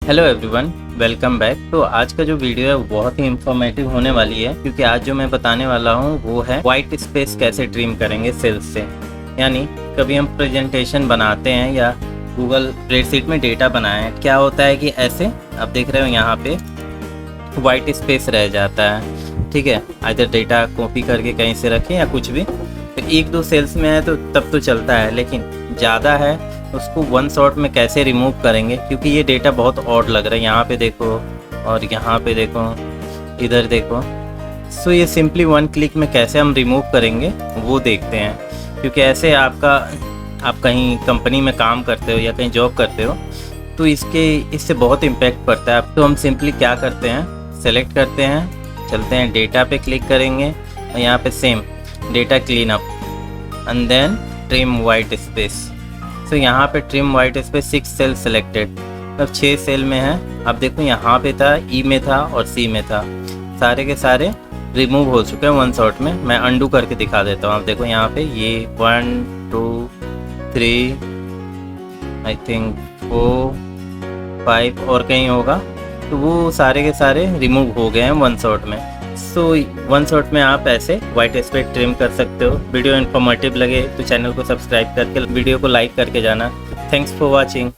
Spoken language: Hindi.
Hello everyone, welcome back. तो आज का जो वीडियो है वो बहुत ही इंफॉर्मेटिव होने वाली है, क्योंकि आज जो मैं बताने वाला हूँ वो है वाइट स्पेस कैसे ट्रिम करेंगे सेल्स से। यानी कभी हम प्रेजेंटेशन बनाते हैं या गूगल स्प्रेडशीट में डेटा बनाए, क्या होता है कि ऐसे आप देख रहे हो यहाँ पे वाइट स्पेस रह जाता है। ठीक है, आइदर डेटा कॉपी करके कहीं से रखें या कुछ भी, तो एक दो सेल्स में है तो तब तो चलता है, लेकिन ज़्यादा है उसको वन शॉट में कैसे रिमूव करेंगे, क्योंकि ये डेटा बहुत ऑड लग रहा है। यहाँ पे देखो और यहाँ पे देखो, इधर देखो। सो ये सिंपली वन क्लिक में कैसे हम रिमूव करेंगे वो देखते हैं, क्योंकि ऐसे आप कहीं कंपनी में काम करते हो या कहीं जॉब करते हो तो इससे बहुत इम्पैक्ट पड़ता है। तो हम सिंपली क्या करते हैं, सेलेक्ट करते हैं, चलते हैं डेटा पे क्लिक करेंगे और यहाँ पे same data clean up and then trim white space. तो यहाँ पे trim white space 6 cell selected, मतलब 6 सेल में है। अब देखो यहाँ पे था, ई में था और सी में था, सारे के सारे रिमूव हो चुके हैं वन शॉट में। मैं अंडू करके दिखा देता हूँ। आप देखो यहाँ पे ये 1 2 3 आई थिंक 4 5 और कहीं होगा, तो वो सारे के सारे रिमूव हो गए हैं वन शॉट में। सो वन शॉट में आप ऐसे वाइट स्पेस ट्रिम कर सकते हो। वीडियो इन्फॉर्मेटिव लगे तो चैनल को सब्सक्राइब करके वीडियो को लाइक करके जाना। Thanks for watching.